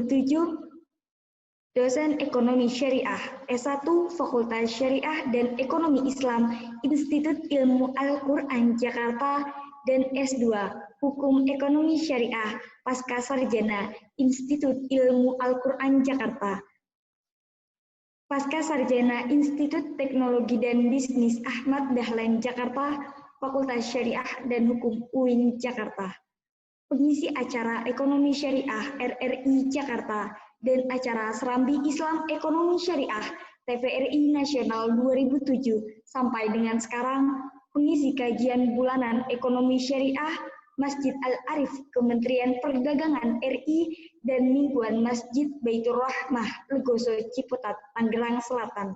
2007, dosen Ekonomi Syariah, S1 Fakultas Syariah dan Ekonomi Islam, Institut Ilmu Al-Quran Jakarta, dan S2 Hukum Ekonomi Syariah, Pasca Sarjana, Institut Ilmu Al-Quran Jakarta. Pasca Sarjana Institut Teknologi dan Bisnis Ahmad Dahlan Jakarta, Fakultas Syariah dan Hukum UIN Jakarta. Pengisi acara Ekonomi Syariah RRI Jakarta dan acara Serambi Islam Ekonomi Syariah TVRI Nasional 2007 sampai dengan sekarang, pengisi kajian bulanan Ekonomi Syariah Masjid Al-Arif Kementerian Perdagangan RI dan mingguan Masjid Baitur Rahmah Legoso Ciputat Tangerang Selatan.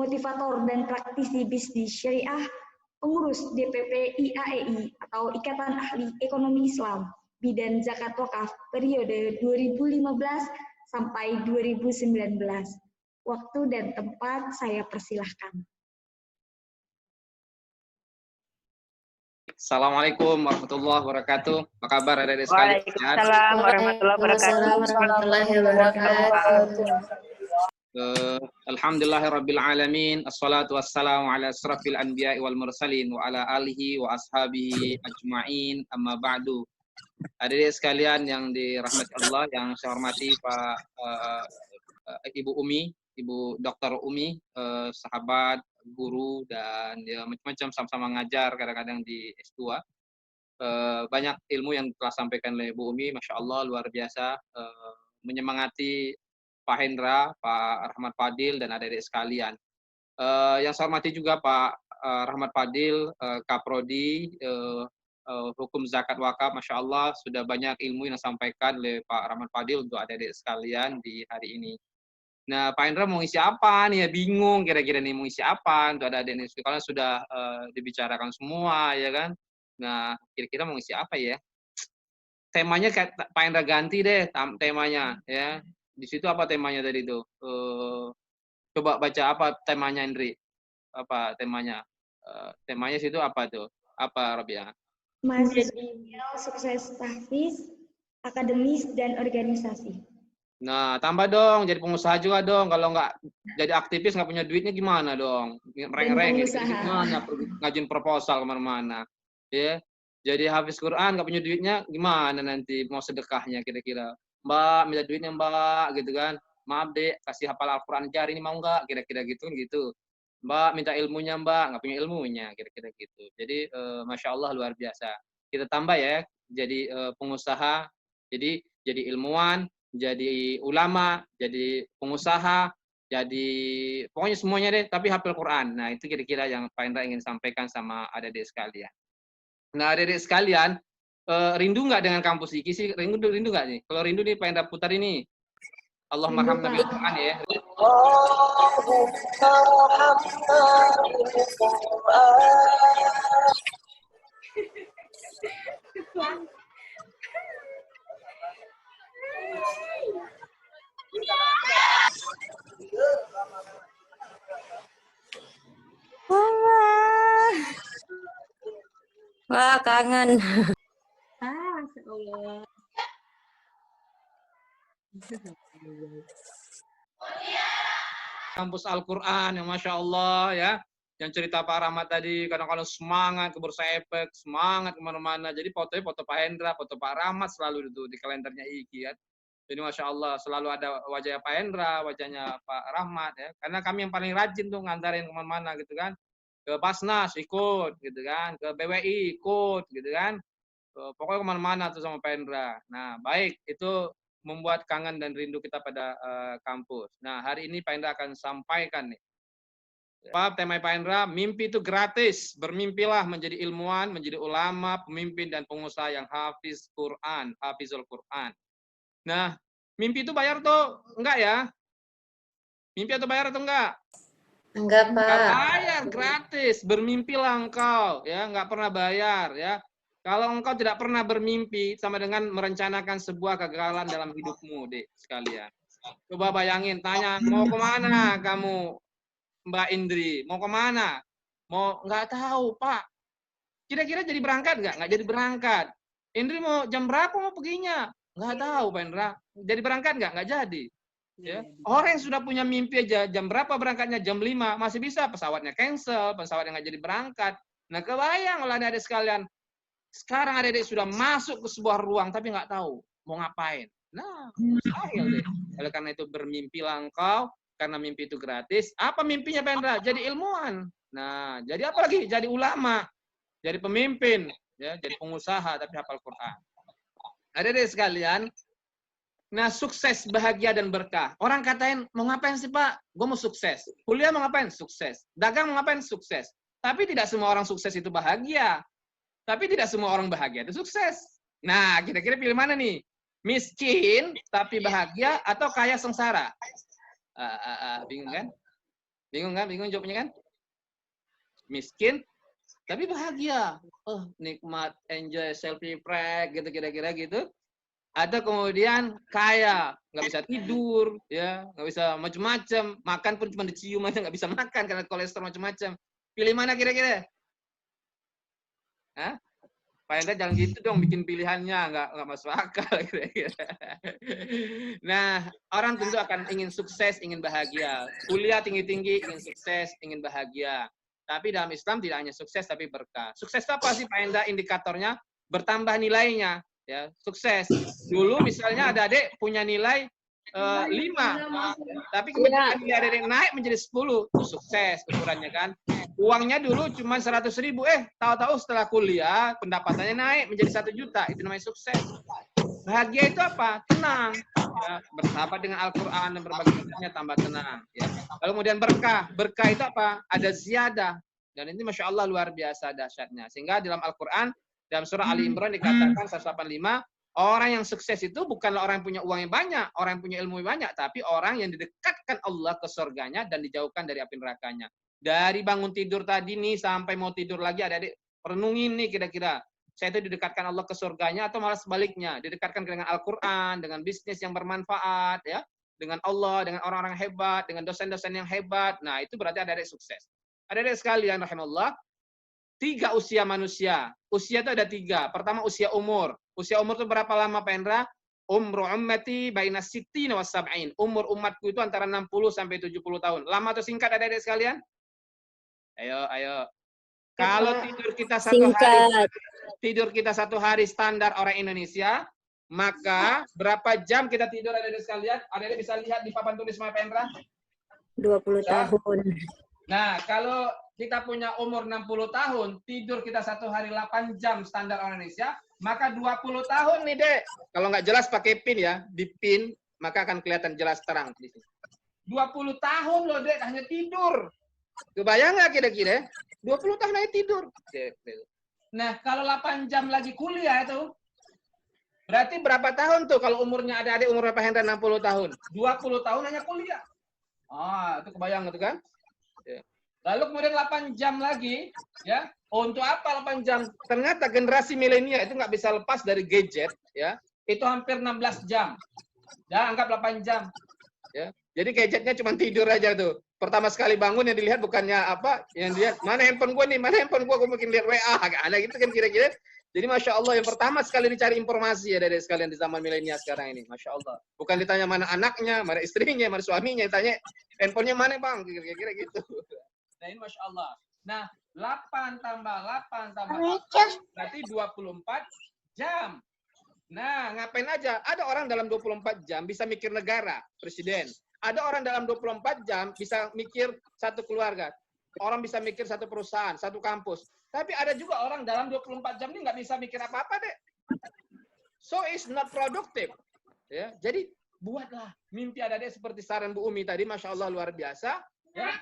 Motivator dan praktisi bisnis syariah, pengurus DPP IAEI atau Ikatan Ahli Ekonomi Islam, Bidan Zakat Wakaf periode 2015 sampai 2019. Waktu dan tempat saya persilahkan. Assalamualaikum warahmatullahi wabarakatuh. Apa kabar adik-adik sekalian? Waalaikumsalam warahmatullahi wabarakatuh. Alhamdulillahirabbil alamin. Assalatu wassalamu ala asrafil anbiya'i wal mursalin wa ala alihi wa ashabihi ajma'in. Amma ba'du. Adik-adik sekalian yang dirahmati Allah, yang saya hormati Pak Ibu Umi, Ibu Dr. Umi, sahabat, guru, dan ya, macam-macam sama-sama ngajar kadang-kadang di S2. Banyak ilmu yang telah sampaikan oleh Bu Umi, Masya Allah, luar biasa, menyemangati Pak Hendra, Pak Rahmat Fadil, dan adik-adik sekalian. Yang saya hormati juga Pak Rahmat Fadil, Kaprodi, Hukum Zakat Wakaf, Masya Allah, sudah banyak ilmu yang disampaikan oleh Pak Rahmat Fadil untuk adik-adik sekalian di hari ini. Nah, Pak Hendra mau ngisi apa nih ya, bingung kira-kira nih mau ngisi apa untuk adik-adik ini, kalau sudah dibicarakan semua ya kan. Nah, kira-kira mau ngisi apa ya? Temanya Pak Hendra ganti deh temanya ya. Di situ apa temanya tadi itu? Coba baca apa temanya, Hendri? Apa temanya? Temanya situ apa tuh? Apa, Rabia? Mahasiswa sukses tahfiz, akademis, dan organisasi. Nah, tambah dong, jadi pengusaha juga dong. Kalau nggak jadi aktivis, nggak punya duitnya gimana dong? Mereng-reng, gimana? Ngajin proposal kemana-mana. Ya, jadi hafiz Quran, nggak punya duitnya, gimana nanti mau sedekahnya kira-kira? Mbak, minta duitnya Mbak, gitu kan? Maaf dek, kasih hafal Al-Quran jari ini mau nggak? Kira-kira gitu. Mbak, minta ilmunya Mbak, nggak punya ilmunya, kira-kira gitu. Jadi, Masya Allah luar biasa. Kita tambah ya, jadi pengusaha, jadi ilmuwan, jadi ulama, jadi pengusaha, jadi pokoknya semuanya deh, tapi hafal Quran. Nah, itu kira-kira yang Pak Hendra ingin sampaikan sama adik-adik sekalian. Nah, adik-adik sekalian, rindu nggak dengan kampus IKI sih? Rindu nggak nih? Kalau rindu nih, Pak Hendra putar ini. Allahumma hamna bil Quran ya. Wah, kangen. Masya Allah. Kampus Al-Quran yang Masya Allah ya. Yang cerita Pak Rahmat tadi, kadang-kadang semangat ke Bursa Efek, semangat kemana-mana. Jadi fotonya foto Pak Hendra, foto Pak Rahmat selalu itu di kalendernya IKI ya. Jadi Masya Allah selalu ada wajahnya Pak Hendra, wajahnya Pak Rahmat ya. Karena kami yang paling rajin tuh ngantarin kemana-mana gitu kan. Ke Basnas ikut gitu kan, ke BWI ikut gitu kan. Pokoknya kemana-mana tuh sama Pak Hendra. Nah baik, itu membuat kangen dan rindu kita pada kampus. Nah hari ini Pak Hendra akan sampaikan nih. Pak, tema Pak Hendra, mimpi itu gratis. Bermimpilah menjadi ilmuwan, menjadi ulama, pemimpin, dan pengusaha yang hafiz Quran, hafizul Quran. Nah, mimpi itu bayar tuh? Enggak ya? Mimpi atau bayar atau enggak? Enggak, Pak. Enggak bayar, gratis. Bermimpilah engkau, ya, enggak pernah bayar, ya. Kalau engkau tidak pernah bermimpi, sama dengan merencanakan sebuah kegagalan dalam hidupmu, dek, sekalian. Coba bayangin, tanya, mau kemana kamu, Mbak Indri? Mau kemana? Mau, nggak tahu, Pak. Kira-kira jadi berangkat nggak? Nggak jadi berangkat. Indri mau jam berapa mau perginya? Nggak tahu, Pak Indra. Jadi berangkat nggak? Nggak jadi. Ya. Orang yang sudah punya mimpi aja, jam berapa berangkatnya? Jam 5. Masih bisa pesawatnya cancel, pesawatnya nggak jadi berangkat. Nah, kebayang lah adik-adik sekalian. Sekarang adik-adik sudah masuk ke sebuah ruang, tapi nggak tahu mau ngapain. Nah, mustahil deh. Oleh karena itu bermimpilah engkau, karena mimpi itu gratis. Apa mimpinya, Pak Indra? Jadi ilmuwan. Nah, jadi apa lagi? Jadi ulama, jadi pemimpin, ya, jadi pengusaha, tapi hafal Quran. Adik-adik sekalian, nah, sukses, bahagia, dan berkah. Orang katain, mau ngapain sih Pak? Gue mau sukses. Kuliah mau ngapain? Sukses. Dagang mau ngapain? Sukses. Tapi tidak semua orang sukses itu bahagia. Tapi tidak semua orang bahagia itu sukses. Nah, kira-kira pilih mana nih? Miskin, tapi bahagia, atau kaya sengsara? Bingung kan? Bingung kan? Bingung jawabnya kan? Miskin, tapi bahagia. Oh, nikmat, enjoy, self-reflect, gitu, kira-kira gitu. Atau kemudian kaya, nggak bisa tidur, ya, nggak bisa macam-macam, makan pun cuma dicium aja, nggak bisa makan karena kolesterol macam-macam. Pilih mana kira-kira? Hah? Pak Hendra jangan gitu dong, bikin pilihannya nggak masuk akal kira-kira. Nah, orang tentu akan ingin sukses, ingin bahagia. Kuliah tinggi-tinggi, ingin sukses, ingin bahagia. Tapi dalam Islam tidak hanya sukses, tapi berkah. Sukses apa sih Pak Hendra indikatornya? Bertambah nilainya. Ya, sukses. Dulu misalnya ada adik punya nilai 5, tapi kemudian nilai adik naik menjadi 10, itu sukses ukurannya kan. Uangnya dulu cuma 100.000, tahu-tahu setelah kuliah pendapatannya naik menjadi 1 juta, itu namanya sukses. Bahagia itu apa? Tenang. Ya, bersahabat dengan Al-Quran dan berbagai macamnya tambah tenang. Ya. Lalu kemudian berkah. Berkah itu apa? Ada ziyadah. Dan ini Masya Allah luar biasa dahsyatnya. Sehingga dalam Al-Quran, dalam surah Ali Imran dikatakan 185, orang yang sukses itu bukanlah orang yang punya uang yang banyak, orang yang punya ilmu yang banyak, tapi orang yang didekatkan Allah ke surganya dan dijauhkan dari api nerakanya. Dari bangun tidur tadi nih sampai mau tidur lagi, adik-adik renungin nih kira-kira, saya itu didekatkan Allah ke surganya atau malah sebaliknya, didekatkan dengan Al-Quran, dengan bisnis yang bermanfaat, ya, dengan Allah, dengan orang-orang hebat, dengan dosen-dosen yang hebat. Nah, itu berarti adik-adik sukses. Adik-adik sekalian rahimallah, 3 usia manusia. Usia itu ada 3. Pertama usia umur. Usia umur itu berapa lama Pak Hendra? Umru ummati baina sittina was sab'in. Umur umatku itu antara 60 sampai 70 tahun. Lama atau singkat adik-adik sekalian? Ayo. Kalau tidur kita satu hari standar orang Indonesia, maka berapa jam kita tidur adik-adik sekalian? Adik-adik bisa lihat di papan tulis Pak Hendra? 20 tahun. Nah, kalau kita punya umur 60 tahun, tidur kita 1 hari 8 jam standar orang Indonesia, maka 20 tahun nih, Dek. Kalau nggak jelas pakai pin ya, di pin, maka akan kelihatan jelas terang di sini. 20 tahun loh, Dek, hanya tidur. Kebayang nggak kira-kira? 20 tahun hanya tidur. Nah, kalau 8 jam lagi kuliah itu, berarti berapa tahun tuh kalau umurnya adik-adik umur Pak Hendra 60 tahun? 20 tahun hanya kuliah. Itu kebayang gitu kan? Lalu kemudian 8 jam lagi, ya. Untuk apa 8 jam? Ternyata generasi milenial itu nggak bisa lepas dari gadget, ya. Itu hampir 16 jam. Ya, anggap 8 jam. Ya. Jadi gadgetnya cuma tidur aja tuh. Pertama sekali bangun yang dilihat bukannya apa, yang dilihat mana handphone gue nih, mana handphone gue mungkin lihat WA, agak ada gitu kan kira-kira. Jadi Masya Allah yang pertama sekali dicari informasi ya dari sekalian di zaman milenial sekarang ini. Masya Allah. Bukan ditanya mana anaknya, mana istrinya, mana suaminya, ditanya handphonenya mana bang, kira-kira gitu. Nah ini Masya Allah. Nah 8 tambah 8 tambah 8 berarti 24 jam. Nah ngapain aja? Ada orang dalam 24 jam bisa mikir negara, presiden. Ada orang dalam 24 jam bisa mikir satu keluarga. Orang bisa mikir satu perusahaan, satu kampus. Tapi ada juga orang dalam 24 jam ini nggak bisa mikir apa-apa deh. So it's not productive. Ya, jadi buatlah mimpi adik-adik seperti saran Bu Umi tadi, Masya Allah luar biasa. Ya.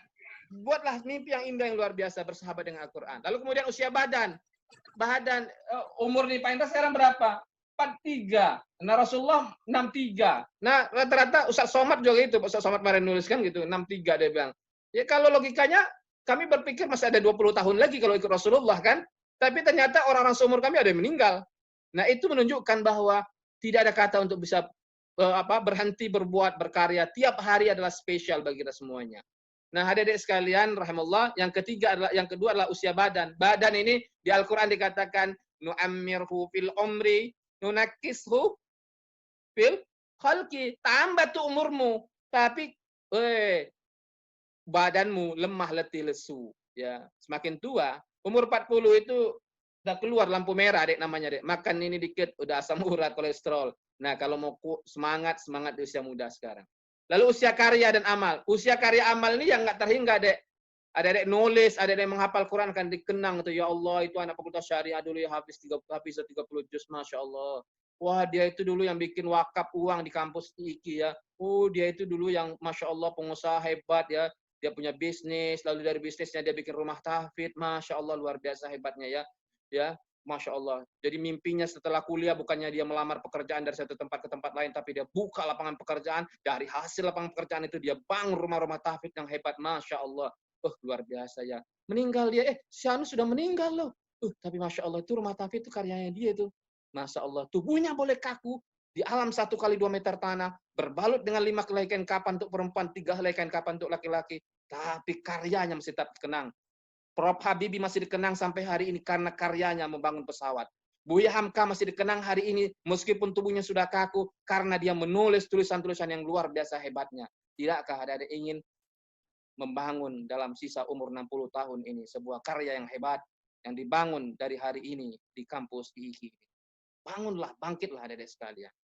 Buatlah mimpi yang indah yang luar biasa bersahabat dengan Al-Quran. Lalu kemudian usia badan. Umur nih Pak Indra sekarang berapa? 43. Nah Rasulullah 63. Nah rata-rata Ustaz Somad juga itu. Ustaz Somad kemarin nuliskan gitu. 63 dia bilang. Ya kalau logikanya kami berpikir masih ada 20 tahun lagi kalau ikut Rasulullah kan. Tapi ternyata orang-orang seumur kami ada yang meninggal. Nah itu menunjukkan bahwa tidak ada kata untuk bisa berhenti berbuat, berkarya. Tiap hari adalah spesial bagi kita semuanya. Nah, adik-adik sekalian, rahimallah, yang kedua adalah usia badan. Badan ini di Al-Qur'an dikatakan nu'ammirhu fil umri, nunakishu fil khalqi. Tambah tuh umurmu, tapi badanmu lemah letih lesu. Ya, semakin tua, umur 40 itu udah keluar lampu merah, Dek, namanya, Dek. Makan ini dikit udah asam urat, kolesterol. Nah, kalau mau semangat di usia muda sekarang. Lalu usia karya dan amal. Usia karya amal ini yang nggak terhingga, Dek. Ada Dek nulis, ada Dek menghafal Quran kan dikenang tuh. Ya Allah, itu anak fakultas syariah dulu ya habis 30 juz, Masya Allah. Wah, dia itu dulu yang bikin wakaf uang di kampus IKI ya. Oh, dia itu dulu yang Masya Allah pengusaha hebat ya. Dia punya bisnis, lalu dari bisnisnya dia bikin rumah tahfidz. Masya Allah, luar biasa hebatnya ya. Ya, Masya Allah. Jadi mimpinya setelah kuliah bukannya dia melamar pekerjaan dari satu tempat ke tempat lain, tapi dia buka lapangan pekerjaan. Dari hasil lapangan pekerjaan itu dia bangun rumah-rumah tahfidz yang hebat. Masya Allah. Luar biasa ya. Meninggal dia, si Anu sudah meninggal loh. Tapi Masya Allah itu rumah tahfidz itu karyanya dia tuh. Masya Allah. Tubuhnya boleh kaku. Di alam 1 kali 2 meter tanah. Berbalut dengan 5 helai kain kapan untuk perempuan, 3 helai kain kapan untuk laki-laki. Tapi karyanya masih tetap dikenang. Prof. Habibie masih dikenang sampai hari ini karena karyanya membangun pesawat. Buya Hamka masih dikenang hari ini meskipun tubuhnya sudah kaku karena dia menulis tulisan-tulisan yang luar biasa hebatnya. Tidakkah ada ingin membangun dalam sisa umur 60 tahun ini sebuah karya yang hebat yang dibangun dari hari ini di kampus IKI. Bangunlah, bangkitlah adik-adik sekalian.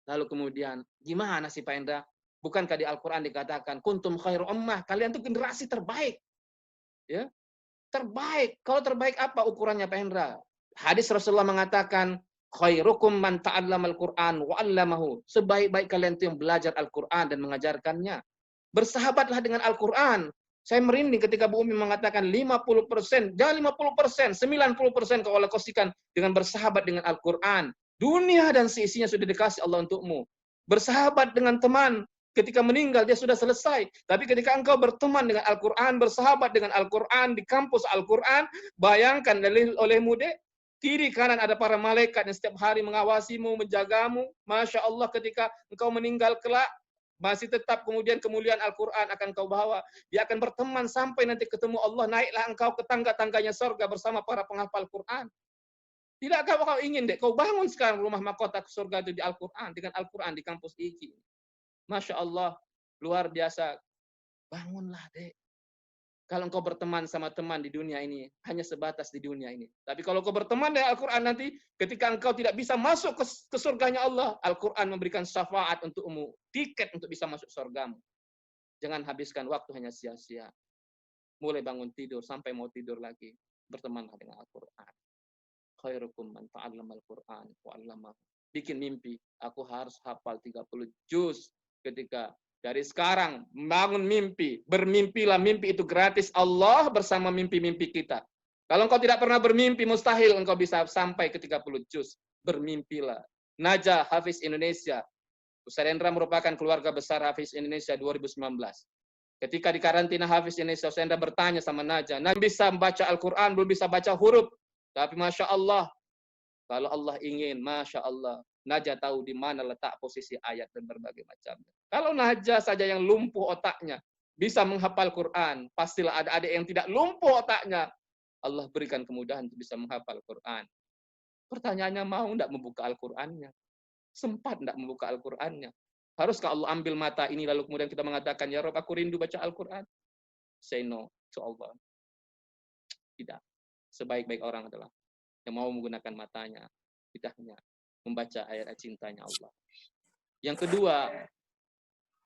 Lalu kemudian, gimana sih Pak Endra? Bukankah di Al-Quran dikatakan, kuntum khairu ummah, kalian tuh generasi terbaik. Ya, terbaik. Kalau terbaik apa ukurannya Pak Endra? Hadis Rasulullah mengatakan, khairukum man ta'allamal Qur'an wa 'allamahu. Sebaik-baik kalian itu yang belajar Al-Qur'an dan mengajarkannya. Bersahabatlah dengan Al-Qur'an. Saya merinding ketika Bu Umi mengatakan 50%, jangan 50%, 90% kau alokasikan dengan bersahabat dengan Al-Qur'an. Dunia dan seisinya sudah dikasih Allah untukmu. Bersahabat dengan teman, ketika meninggal dia sudah selesai. Tapi ketika engkau berteman dengan Al-Qur'an, bersahabat dengan Al-Qur'an di kampus Al-Qur'an, bayangkan olehmu dek, kiri kanan ada para malaikat yang setiap hari mengawasimu, menjagamu. Masya Allah ketika engkau meninggal kelak, masih tetap kemudian kemuliaan Al-Quran akan kau bawa. Dia akan berteman sampai nanti ketemu Allah. Naiklah engkau ke tangga-tangganya surga bersama para penghafal Quran. Tidakkah kau ingin, dek, kau bangun sekarang rumah mahkota ke surga itu di Al-Quran, dengan Al-Quran di kampus IKI. Masya Allah, luar biasa. Bangunlah, dek. Kalau engkau berteman sama teman di dunia ini, hanya sebatas di dunia ini. Tapi kalau kau berteman dengan Al-Quran nanti, ketika engkau tidak bisa masuk ke surganya Allah, Al-Quran memberikan syafaat untukmu, tiket untuk bisa masuk surgamu. Jangan habiskan waktu hanya sia-sia. Mulai bangun tidur sampai mau tidur lagi, bertemanlah dengan Al-Quran. Khairukum man ta'allamal Quran wa 'allamahu. Bikin mimpi, aku harus hafal 30 juz ketika dari sekarang membangun mimpi, bermimpilah, mimpi itu gratis Allah bersama mimpi-mimpi kita. Kalau engkau tidak pernah bermimpi, mustahil engkau bisa sampai ke 30 juz. Bermimpilah. Najah Hafiz Indonesia. Ustaz Hendra merupakan keluarga besar Hafiz Indonesia 2019. Ketika di karantina Hafiz Indonesia, Ustaz Hendra bertanya sama Najah, Najah bisa membaca Al-Quran, belum bisa baca huruf. Tapi Masya Allah, kalau Allah ingin, Masya Allah, Najah tahu di mana letak posisi ayat dan berbagai macamnya. Kalau Najah saja yang lumpuh otaknya bisa menghafal Quran, pastilah ada adik yang tidak lumpuh otaknya. Allah berikan kemudahan untuk bisa menghafal Quran. Pertanyaannya, mau tidak membuka Al-Qurannya? Sempat tidak membuka Al-Qurannya? Haruskah Allah ambil mata ini lalu kemudian kita mengatakan, ya Rob, aku rindu baca Al-Quran? Say no to Allah. Tidak. Sebaik-baik orang adalah yang mau menggunakan matanya, lidahnya, membaca ayat cintanya Allah. Yang kedua,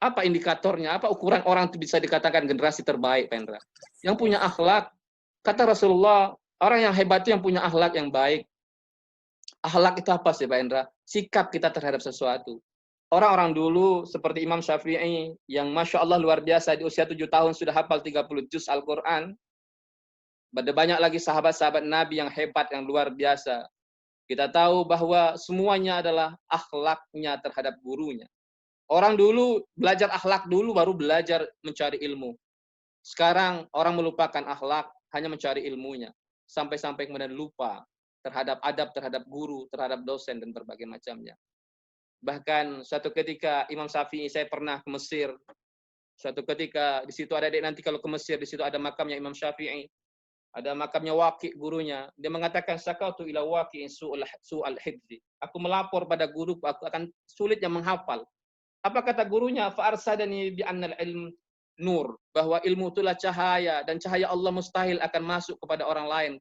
apa indikatornya? Apa ukuran orang itu bisa dikatakan generasi terbaik, Pendra? Yang punya akhlak. Kata Rasulullah, orang yang hebat itu yang punya akhlak yang baik. Akhlak itu apa sih, Pak Endra? Sikap kita terhadap sesuatu. Orang-orang dulu seperti Imam Syafi'i yang Masya Allah luar biasa di usia 7 tahun sudah hafal 30 juz Al-Quran. Ada banyak lagi sahabat-sahabat Nabi yang hebat, yang luar biasa. Kita tahu bahwa semuanya adalah akhlaknya terhadap gurunya. Orang dulu belajar akhlak dulu, baru belajar mencari ilmu. Sekarang orang melupakan akhlak, hanya mencari ilmunya. Sampai-sampai kemudian lupa terhadap adab, terhadap guru, terhadap dosen, dan berbagai macamnya. Bahkan suatu ketika Imam Syafi'i, saya pernah ke Mesir. Suatu ketika di situ ada adik nanti kalau ke Mesir, di situ ada makamnya Imam Syafi'i. Ada makamnya Waqi gurunya. Dia mengatakan sakautu ila Waqi'in su'al hifzi. Aku melapor pada guru, aku akan sulitnya menghafal. Apa kata gurunya? Fa arsadani bi annal ilm nur, bahwa ilmu itulah cahaya dan cahaya Allah mustahil akan masuk kepada orang lain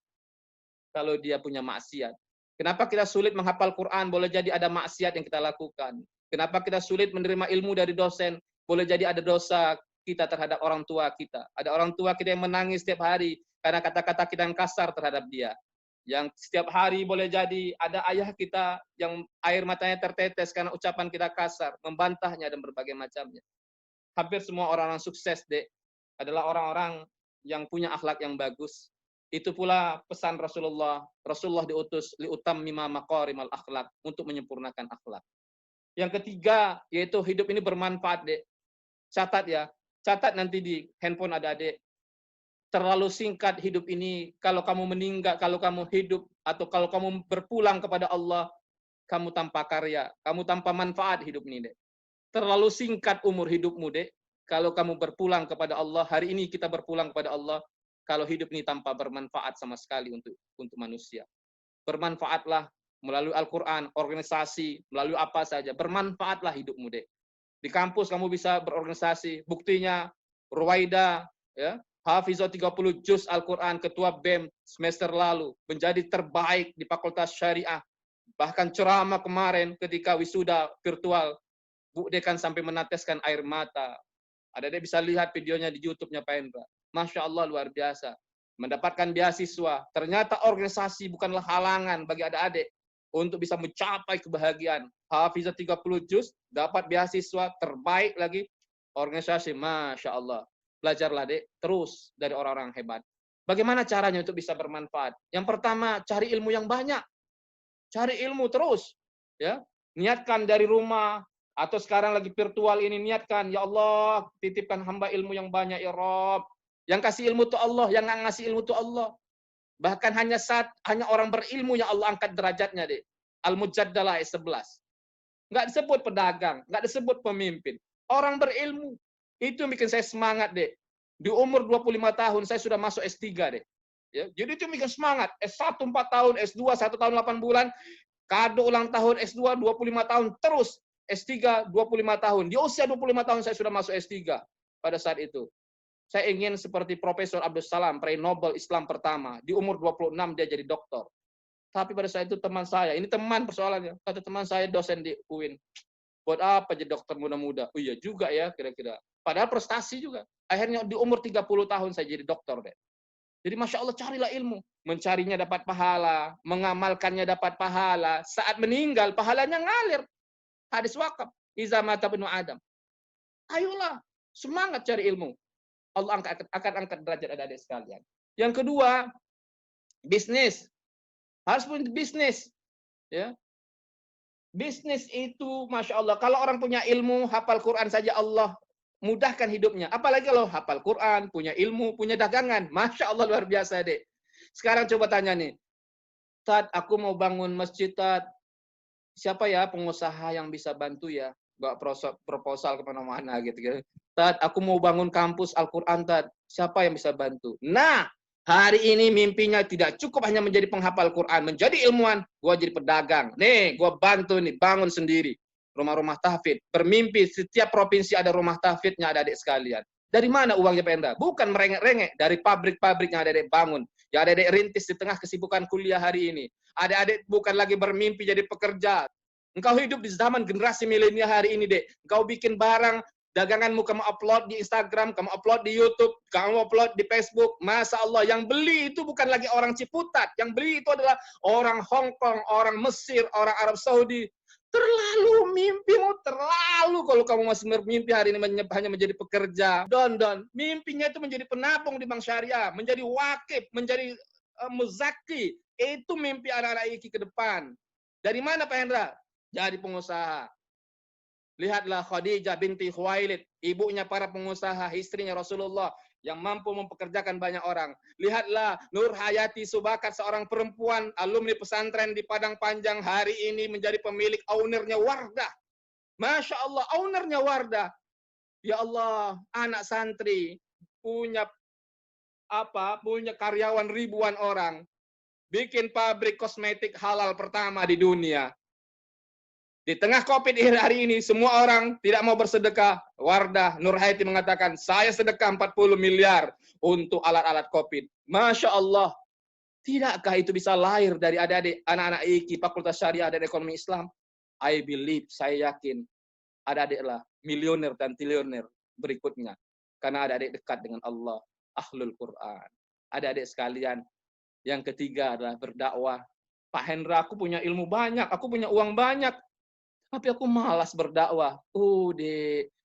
kalau dia punya maksiat. Kenapa kita sulit menghafal Quran? Boleh jadi ada maksiat yang kita lakukan. Kenapa kita sulit menerima ilmu dari dosen? Boleh jadi ada dosa kita terhadap orang tua kita. Ada orang tua kita yang menangis setiap hari karena kata-kata kita yang kasar terhadap dia. Yang setiap hari boleh jadi ada ayah kita yang air matanya tertetes karena ucapan kita kasar, membantahnya dan berbagai macamnya. Hampir semua orang-orang sukses, Dek, adalah orang-orang yang punya akhlak yang bagus. Itu pula pesan Rasulullah. Rasulullah diutus liutammima maqarimal akhlak, untuk menyempurnakan akhlak. Yang ketiga, yaitu hidup ini bermanfaat, Dek. Catat ya. Catat nanti di handphone ada, Dek. Terlalu singkat hidup ini. Kalau kamu meninggal, kalau kamu hidup, atau kalau kamu berpulang kepada Allah, kamu tanpa karya, kamu tanpa manfaat hidup ini, Dek. Terlalu singkat umur hidupmu, Dek. Kalau kamu berpulang kepada Allah, hari ini kita berpulang kepada Allah, kalau hidup ini tanpa bermanfaat sama sekali untuk manusia. Bermanfaatlah melalui Al-Quran, organisasi, melalui apa saja. Bermanfaatlah hidupmu, Dek. Di kampus kamu bisa berorganisasi. Buktinya, Ruwaida, ya, Hafizah 30 juz Al-Quran, ketua BEM semester lalu, menjadi terbaik di Fakultas Syariah. Bahkan ceramah kemarin ketika wisuda virtual, Bu Dekan sampai meneteskan air mata. Ada bisa lihat videonya di YouTube-nya Pak Hendra. Masya Allah, luar biasa. Mendapatkan beasiswa. Ternyata organisasi bukanlah halangan bagi adik-adik untuk bisa mencapai kebahagiaan. Hafizah 30 juz, dapat beasiswa, terbaik lagi. Organisasi, Masya Allah. Belajarlah, Dek, terus dari orang-orang hebat. Bagaimana caranya untuk bisa bermanfaat? Yang pertama, cari ilmu yang banyak. Cari ilmu terus. Ya, niatkan dari rumah, atau sekarang lagi virtual ini, niatkan, ya Allah, titipkan hamba ilmu yang banyak, ya Rob. Yang kasih ilmu itu Allah, yang nggak ngasih ilmu itu Allah. Bahkan hanya orang berilmu yang Allah angkat derajatnya, Dek. Al-Mujaddalah ayat 11. Nggak disebut pedagang, nggak disebut pemimpin. Orang berilmu. Itu yang bikin saya semangat, Dek. Di umur 25 tahun, saya sudah masuk S3, Dek. Ya, jadi itu bikin semangat. S1 4 tahun, S2 1 tahun 8 bulan, kado ulang tahun S2 25 tahun, terus S3 25 tahun. Di usia 25 tahun saya sudah masuk S3 pada saat itu. Saya ingin seperti Profesor Abdul Salam, peraih Nobel Islam pertama. Di umur 26 dia jadi doktor. Tapi pada saat itu teman saya, ini teman persoalannya, kata teman saya dosen di UIN. Buat apa jadi dokter muda-muda? Oh iya juga ya, kira-kira. Padahal prestasi juga. Akhirnya di umur 30 tahun saya jadi dokter, deh. Jadi Masya Allah, carilah ilmu. Mencarinya dapat pahala, mengamalkannya dapat pahala. Saat meninggal, pahalanya ngalir. Hadis wakaf. Iza mata ibnu Adam. Ayolah, semangat cari ilmu. Allah akan angkat derajat adik-adik sekalian. Yang kedua, bisnis. Harus punya bisnis. Ya. Bisnis itu, Masya Allah, kalau orang punya ilmu, hafal Quran saja Allah mudahkan hidupnya. Apalagi kalau hafal Quran, punya ilmu, punya dagangan. Masya Allah, luar biasa, Dek. Sekarang coba tanya nih. Tad, aku mau bangun masjid, Tad. Siapa ya pengusaha yang bisa bantu ya? Bawa proposal kemana-mana gitu. Tad, aku mau bangun kampus Al-Quran, Tad. Siapa yang bisa bantu? Nah, hari ini mimpinya tidak cukup hanya menjadi penghafal Quran, menjadi ilmuwan. Gua jadi pedagang. Nih, gua bantu nih, bangun sendiri. Rumah-rumah tahfidz. Bermimpi setiap provinsi ada rumah tahfidznya, ada adik sekalian. Dari mana uangnya Pak Enda? Bukan merengek-rengek. Dari pabrik-pabrik yang ada adik bangun. Yang ada adik rintis di tengah kesibukan kuliah hari ini. Adik-adik bukan lagi bermimpi jadi pekerja. Engkau hidup di zaman generasi milenial hari ini, Dek. Engkau bikin barang, daganganmu kamu upload di Instagram, kamu upload di YouTube, kamu upload di Facebook. Masya Allah, yang beli itu bukan lagi orang Ciputat. Yang beli itu adalah orang Hong Kong, orang Mesir, orang Arab Saudi. Terlalu mimpimu, terlalu kalau kamu masih bermimpi hari ini hanya menjadi pekerja. Don. Mimpinya itu menjadi penabung di bank syariah, menjadi wakif, menjadi muzaki. Itu mimpi anak-anak iki ke depan. Dari mana Pak Hendra? Jadi pengusaha. Lihatlah Khadijah binti Khuwailid, ibunya para pengusaha, istrinya Rasulullah yang mampu mempekerjakan banyak orang. Lihatlah Nur Hayati Subakat, seorang perempuan alumni pesantren di Padang Panjang, hari ini menjadi pemilik ownernya Wardah. Masya Allah, ownernya Wardah. Ya Allah, anak santri punya punya karyawan ribuan orang, bikin pabrik kosmetik halal pertama di dunia. Di tengah COVID hari ini, semua orang tidak mau bersedekah. Wardah Nurhaiti mengatakan, saya sedekah 40 miliar untuk alat-alat COVID. Masya Allah. Tidakkah itu bisa lahir dari adik-adik anak-anak IKI, Fakultas Syariah dan Ekonomi Islam? I believe, saya yakin, adik-adiklah milioner dan triliuner berikutnya. Karena adik-adik dekat dengan Allah, Ahlul Quran. Adik-adik sekalian, yang ketiga adalah berdakwah. Pak Hendra, aku punya ilmu banyak, aku punya uang banyak, tapi aku malas berdakwah.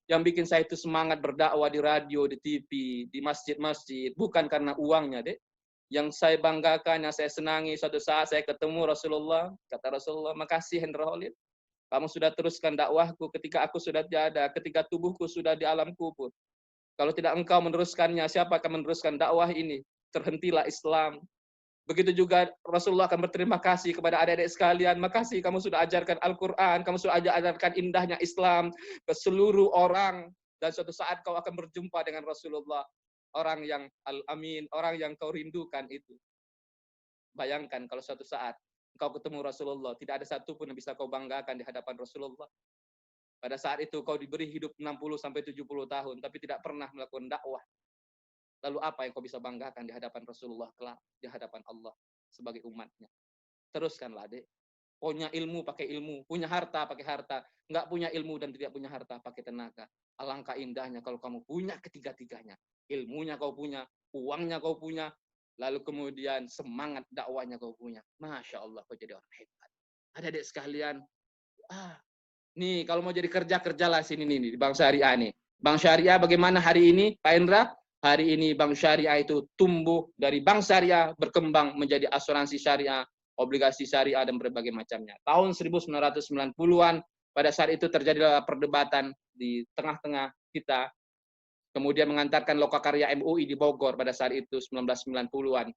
Yang bikin saya itu semangat berdakwah di radio, di TV, di masjid-masjid, bukan karena uangnya, Dek. Yang saya banggakan, yang saya senangi, suatu saat saya ketemu Rasulullah, kata Rasulullah, makasih Hendra Holid, kamu sudah teruskan dakwahku ketika aku sudah tiada, ketika tubuhku sudah di alam kubur. Kalau tidak engkau meneruskannya, siapa akan meneruskan dakwah ini? Terhentilah Islam. Begitu juga Rasulullah akan berterima kasih kepada adik-adik sekalian. Makasih kamu sudah ajarkan Al-Quran, kamu sudah ajarkan indahnya Islam ke seluruh orang. Dan suatu saat kau akan berjumpa dengan Rasulullah. Orang yang Al-Amin, orang yang kau rindukan itu. Bayangkan kalau suatu saat kau ketemu Rasulullah, tidak ada satupun yang bisa kau banggakan di hadapan Rasulullah. Pada saat itu kau diberi hidup 60-70 tahun, tapi tidak pernah melakukan dakwah. Lalu apa yang kau bisa banggakan di hadapan Rasulullah kelak, di hadapan Allah sebagai umatnya? Teruskanlah, Dek. Punya ilmu pakai ilmu, punya harta pakai harta, nggak punya ilmu dan tidak punya harta pakai tenaga. Alangkah indahnya kalau kamu punya ketiga-tiganya. Ilmunya kau punya, uangnya kau punya, lalu kemudian semangat dakwahnya kau punya. Masya Allah, kau jadi orang hebat. Adik-adik sekalian, nih kalau mau jadi kerjalah sini nih di Bank Syariah nih. Bank Syariah bagaimana hari ini, Pak Indra? Hari ini Bank Syariah itu tumbuh dari Bank Syariah berkembang menjadi asuransi syariah, obligasi syariah dan berbagai macamnya. Tahun 1990-an pada saat itu terjadilah perdebatan di tengah-tengah kita. Kemudian mengantarkan lokakarya MUI di Bogor pada saat itu 1990-an.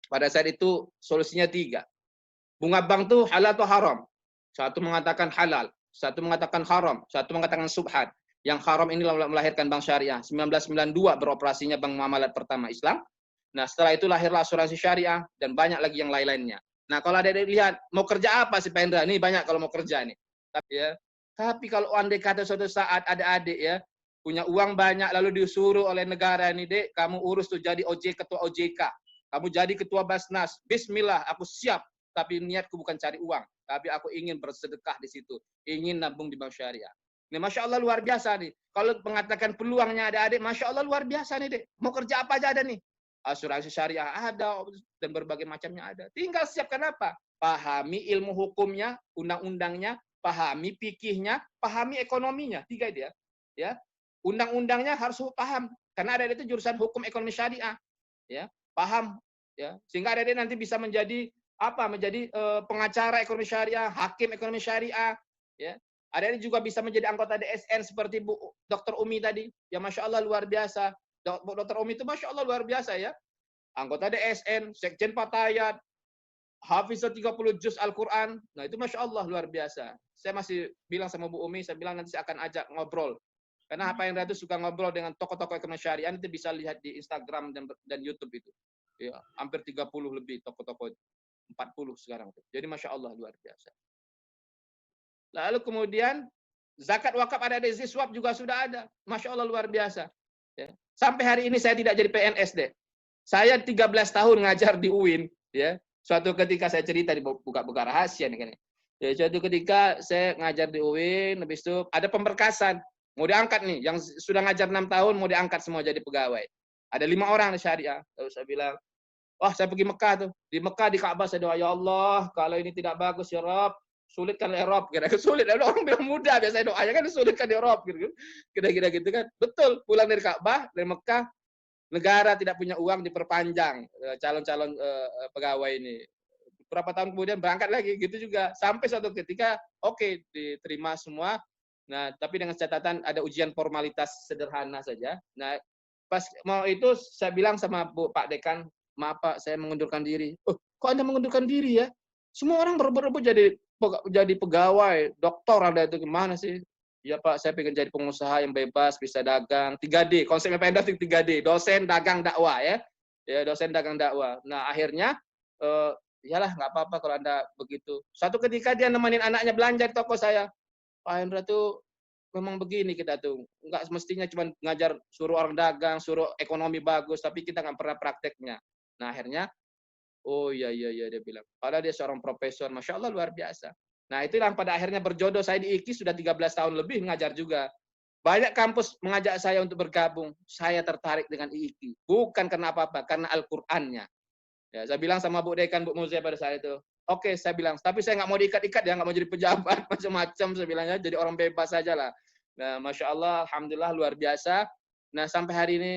Pada saat itu solusinya 3. Bunga bank itu halal atau haram? Satu mengatakan halal, satu mengatakan haram, satu mengatakan subhat. Yang haram ini melahirkan Bank Syariah. 1992 beroperasinya Bank Muamalat pertama Islam. Nah, setelah itu lahirlah asuransi syariah dan banyak lagi yang lain-lainnya. Nah, kalau ada lihat mau kerja apa sih Pak Indra? Nih banyak kalau mau kerja nih. Tapi kalau andai kata suatu saat ada adik ya punya uang banyak lalu disuruh oleh negara ini, Dek, kamu urus tuh jadi ketua OJK. Kamu jadi ketua Basnas. Bismillah, aku siap. Tapi niatku bukan cari uang, tapi aku ingin bersedekah di situ, ingin nabung di Bank Syariah. Ini Masya Allah luar biasa nih. Kalau mengatakan peluangnya ada adik, Masya Allah luar biasa nih, Dek. Mau kerja apa aja ada nih. Asuransi syariah ada, dan berbagai macamnya ada. Tinggal siapkan apa? Pahami ilmu hukumnya, undang-undangnya, pahami fikihnya, pahami ekonominya. 3 itu ya. Ya. Undang-undangnya harus paham. Karena ada itu jurusan hukum ekonomi syariah. Ya. Paham. Ya. Sehingga ada nanti bisa menjadi pengacara ekonomi syariah, hakim ekonomi syariah. Ya. Ada yang juga bisa menjadi anggota DSN seperti Bu Dr. Umi tadi. Ya Masya Allah luar biasa. Dr. Umi itu Masya Allah luar biasa ya. Anggota DSN, Sekjen Fatayat, Hafizah 30 juz Al-Quran. Nah itu Masya Allah luar biasa. Saya masih bilang sama Bu Umi, saya bilang nanti saya akan ajak ngobrol. Karena apa yang itu suka ngobrol dengan tokoh-tokoh ekonomi syariah, itu bisa lihat di Instagram dan YouTube itu. Ya, hampir 30 lebih tokoh-tokoh. 40 sekarang. Jadi Masya Allah luar biasa. Lalu kemudian zakat wakaf ada di Ziswap juga sudah ada. Masya Allah luar biasa. Ya. Sampai hari ini saya tidak jadi PNS deh. Saya 13 tahun ngajar di UIN. Ya. Suatu ketika saya cerita di buka-buka rahasia nih kan. Ya, suatu ketika saya ngajar di UIN, habis itu ada pemberkasan. Mau diangkat nih, yang sudah ngajar 6 tahun mau diangkat semua jadi pegawai. Ada 5 orang di syariah. Lalu saya bilang, wah saya pergi Mekah tuh. Di Mekah di Ka'bah saya doa, ya Allah kalau ini tidak bagus ya Rabb, sulitkan ya Rabb. Kira-kira sulit. Orang bilang mudah biasanya doanya kan sulitkan ya Rabb. Kira-kira gitu kan. Betul, pulang dari Ka'bah, dari Mekah, negara tidak punya uang diperpanjang calon-calon pegawai ini. Berapa tahun kemudian berangkat lagi gitu juga. Sampai suatu ketika oke, diterima semua. Nah, tapi dengan catatan ada ujian formalitas sederhana saja. Nah, pas mau itu saya bilang sama Pak Dekan, maaf Pak, saya mengundurkan diri. Oh, kok Anda mengundurkan diri ya? Semua orang berebut-rebut jadi pegawai, doktor ada itu gimana sih? Iya Pak, saya pengen jadi pengusaha yang bebas, bisa dagang. 3D, konsepnya Pak Endra 3D, dosen, dagang, dakwah ya. Ya, dosen, dagang, dakwah. Nah, akhirnya, iyalah nggak apa-apa kalau Anda begitu. Suatu ketika dia nemenin anaknya belanja di toko saya. Pak Endra tuh memang begini kita tuh. Nggak semestinya cuma ngajar, suruh orang dagang, suruh ekonomi bagus, tapi kita nggak pernah prakteknya. Nah, akhirnya, oh iya, iya, iya, dia bilang. Padahal dia seorang profesor, Masya Allah luar biasa. Nah, itulah pada akhirnya berjodoh saya di IKI sudah 13 tahun lebih mengajar juga. Banyak kampus mengajak saya untuk bergabung. Saya tertarik dengan IIKI. Bukan karena apa-apa, karena Al-Qur'annya. Ya, saya bilang sama Bu Dekan, Bu Muze pada saat itu. Oke, saya bilang, tapi saya nggak mau diikat-ikat ya, nggak mau jadi pejabat, macam-macam, saya bilangnya, jadi orang bebas saja lah. Nah, Masya Allah, Alhamdulillah, luar biasa. Nah, sampai hari ini,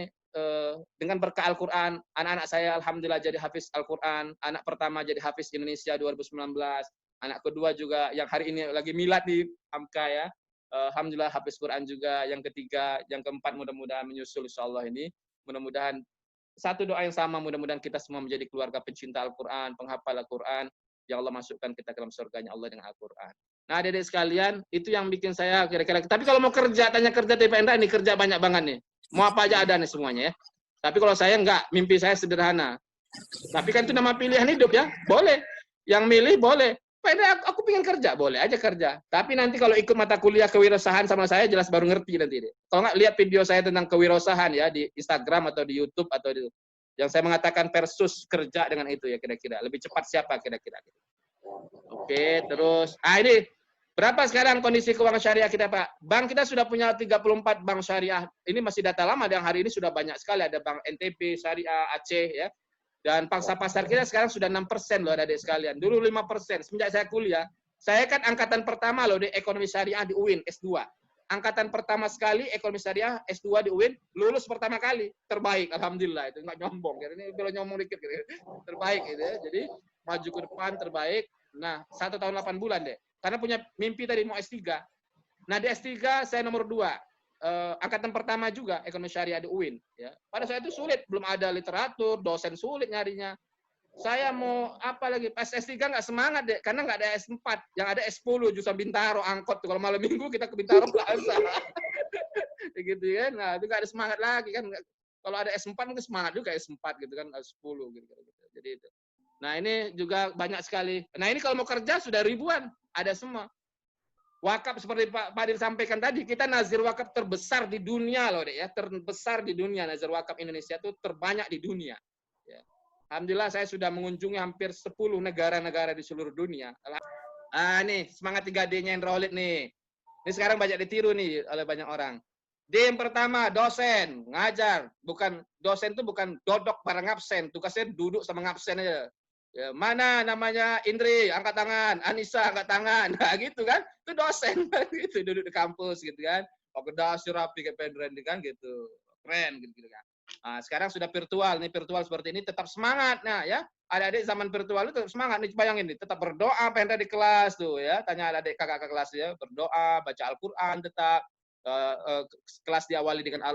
dengan berkah Al-Quran, anak-anak saya Alhamdulillah jadi hafiz Al-Quran, anak pertama jadi hafiz Indonesia 2019, anak kedua juga yang hari ini lagi milad di Hamka ya, Alhamdulillah hafiz Quran juga, yang ketiga, yang keempat mudah-mudahan menyusul insyaallah ini, mudah-mudahan satu doa yang sama, mudah-mudahan kita semua menjadi keluarga pencinta Al-Quran, penghafal Al-Quran, yang Allah masukkan kita ke dalam surganya Allah dengan Al-Quran. Nah, adik-adik sekalian, itu yang bikin saya kira-kira. Tapi kalau mau kerja, tanya kerja TPNRA, ini kerja banyak banget nih. Mau apa aja ada nih semuanya ya. Tapi kalau saya enggak, mimpi saya sederhana. Tapi kan itu nama pilihan hidup ya, boleh. Yang milih boleh. Pak, aku pengen kerja, boleh aja kerja. Tapi nanti kalau ikut mata kuliah kewirausahaan sama saya, jelas baru ngerti nanti deh. Kalau nggak, lihat video saya tentang kewirausahaan ya, di Instagram atau di YouTube, atau di, yang saya mengatakan versus kerja dengan itu ya kira-kira. Lebih cepat siapa kira-kira. Oke, terus. Ini, berapa sekarang kondisi keuangan syariah kita, Pak? Bank kita sudah punya 34 bank syariah. Ini masih data lama, yang hari ini sudah banyak sekali. Ada Bank NTB, Syariah, Aceh, ya. Dan pangsa pasar kita sekarang sudah 6% loh adik sekalian. Dulu 5%. Semenjak saya kuliah, saya kan angkatan pertama loh di ekonomi syariah di UIN S2. Angkatan pertama sekali ekonomi syariah S2 di UIN, lulus pertama kali. Terbaik, alhamdulillah. Itu nggak nyombong. Ini kalau nyombong dikit gitu. Terbaik gitu ya. Jadi maju ke depan terbaik. Nah, 1 tahun 8 bulan deh. Karena punya mimpi tadi mau S3. Nah, di S3 saya nomor 2. Angkatan pertama juga ekonomi syariah di UIN ya. Pada saat itu sulit, belum ada literatur, dosen sulit nyarinya. Saya mau apa lagi, pas S3 nggak semangat deh, karena nggak ada S4, yang ada S10 jurusan Bintaro, angkot tuh kalau malam minggu kita ke Bintaro Plaza. Gitu kan. Nah, itu nggak ada semangat lagi kan. Kalau ada S4 mungkin semangat juga S4 gitu kan, S10 gitu. Jadi itu. Nah, ini juga banyak sekali. Nah, ini kalau mau kerja sudah ribuan, ada semua. Wakaf seperti Pak Fadil sampaikan tadi, kita nazir wakaf terbesar di dunia loh, Dek, ya, terbesar di dunia. Nazir wakaf Indonesia itu terbanyak di dunia. Ya. Alhamdulillah saya sudah mengunjungi hampir 10 negara-negara di seluruh dunia. Nih semangat 3D-nya yang Rolit nih. Ini sekarang banyak ditiru nih oleh banyak orang. D yang pertama, dosen, ngajar. Bukan dosen itu bukan dodok bareng absen, tugasnya duduk sama ngabsen aja. Ya, mana namanya Indri, angkat tangan, Anissa angkat tangan, nah gitu kan, itu dosen gitu, duduk di kampus gitu kan, pakai dasi rapi kayak pendren kan gitu, keren gitu kan. Nah, sekarang sudah virtual, nih virtual seperti ini tetap semangat, nah ya, adik-adik zaman virtual itu tetap semangat, nih bayangin nih, tetap berdoa pendra di kelas tuh ya, tanya adik kakak kelas ya, berdoa, baca Al-Quran tetap, kelas diawali dengan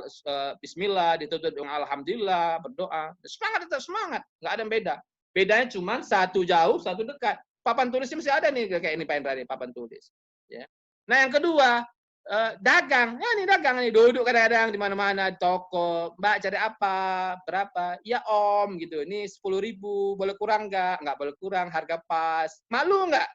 Bismillah, ditutup dengan Alhamdulillah, berdoa, semangat tetap semangat, nggak ada yang beda. Bedanya cuma satu jauh, satu dekat. Papan tulisnya masih ada nih kayak ini Pak Indra nih, papan tulis. Ya. Nah yang kedua, dagang. Ya ini dagang nih, duduk kadang-kadang di mana-mana di toko. Mbak cari apa? Berapa? Ya Om gitu. Ini 10.000, boleh kurang nggak? Nggak boleh kurang, harga pas. Malu nggak?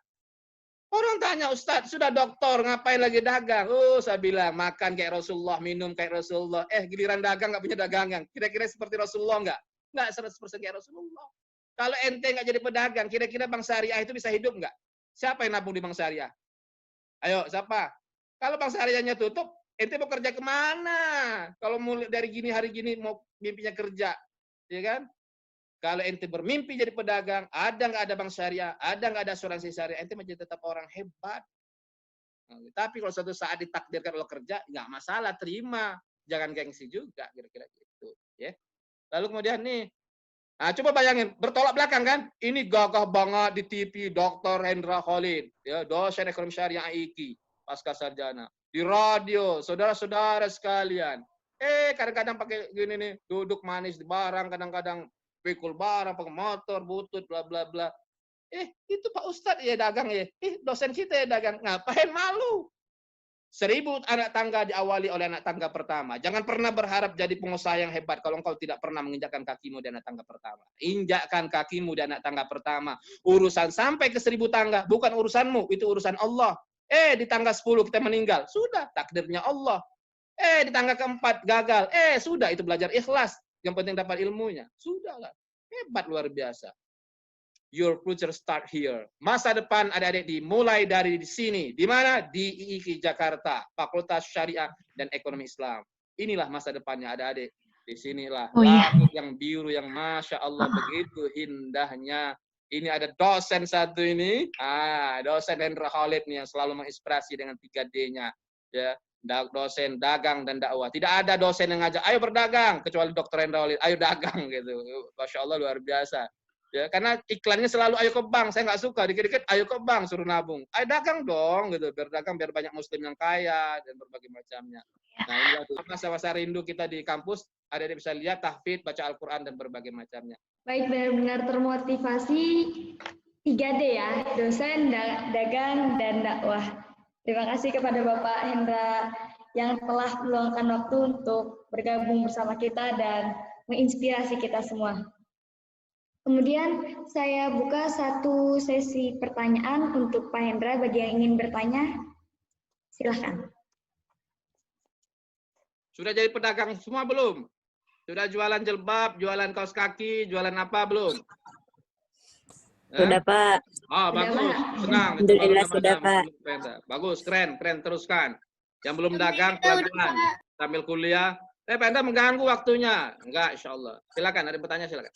Orang tanya, Ustadz, sudah doktor, ngapain lagi dagang? Oh, saya bilang, makan kayak Rasulullah, minum kayak Rasulullah. Giliran dagang nggak punya dagangan. Kira-kira seperti Rasulullah nggak? Nggak 100% kayak Rasulullah. Kalau ente nggak jadi pedagang, kira-kira bank syariah itu bisa hidup nggak? Siapa yang nabung di bank syariah? Ayo, siapa? Kalau bank syariahnya tutup, ente mau kerja kemana? Kalau mulai dari gini hari gini mau mimpinya kerja, ya kan? Kalau ente bermimpi jadi pedagang, ada nggak ada bank syariah, ada nggak ada asuransi syariah, ente menjadi tetap orang hebat. Nah, tapi kalau suatu saat ditakdirkan lo kerja, nggak masalah, terima. Jangan gengsi juga, kira-kira gitu. Ya. Lalu kemudian nih, nah, coba bayangin, bertolak belakang kan? Ini gagah banget di TV Dr. Hendra Khalid, ya, dosen ekonomi syariah IKI, pasca sarjana. Di radio, saudara-saudara sekalian. Kadang-kadang pakai gini nih, duduk manis di barang, kadang-kadang pikul barang, pakai motor, butut, bla bla bla. Itu Pak Ustadz ya dagang ya. Dosen kita ya dagang. Ngapain malu? 1000 anak tangga diawali oleh anak tangga pertama. Jangan pernah berharap jadi pengusaha yang hebat kalau engkau tidak pernah menginjakkan kakimu di anak tangga pertama. Injakkan kakimu di anak tangga pertama. Urusan sampai ke 1000 tangga bukan urusanmu, itu urusan Allah. Di tangga 10 kita meninggal, sudah takdirnya Allah. Di tangga keempat gagal, sudah itu belajar ikhlas. Yang penting dapat ilmunya, sudahlah. Hebat luar biasa. Your future start here. Masa depan adik-adik dimulai dari di sini. Di mana? Di IIKI Jakarta, Fakultas Syariah dan Ekonomi Islam. Inilah masa depannya adik-adik. Di sinilah langit yang biru yang Masya Allah begitu indahnya. Ini ada dosen satu ini. Dosen Hendra Khalid nih yang selalu menginspirasi dengan 3D-nya. Ya, dosen dagang dan dakwah. Tidak ada dosen yang ngajak, ayo berdagang. Kecuali Dr. Hendra Khalid, ayo dagang gitu. Masya Allah luar biasa. Ya, karena iklannya selalu ayo ke bank, saya nggak suka. Dikit-dikit ayo ke bank suruh nabung. Ayo dagang dong gitu, biar dagang biar banyak muslim yang kaya dan berbagai macamnya. Nah, inilah masa-masa rindu kita di kampus, ada yang bisa lihat tahfidz, baca Al-Qur'an dan berbagai macamnya. Baik, benar-benar termotivasi 3D ya, dosen, dagang dan dakwah. Terima kasih kepada Bapak Hendra yang telah meluangkan waktu untuk bergabung bersama kita dan menginspirasi kita semua. Kemudian saya buka satu sesi pertanyaan untuk Pak Hendra. Bagi yang ingin bertanya, silahkan. Sudah jadi pedagang semua belum? Sudah jualan jilbab, jualan kaos kaki, jualan apa belum? Sudah, Pak. Oh, bagus. Senang. Alhamdulillah sudah, Pak. Bagus, keren, teruskan. Yang belum dagang, pelan-pelan. Sambil kuliah. Pak Hendra mengganggu waktunya. Enggak, insya Allah. Silakan, ada yang bertanya silakan.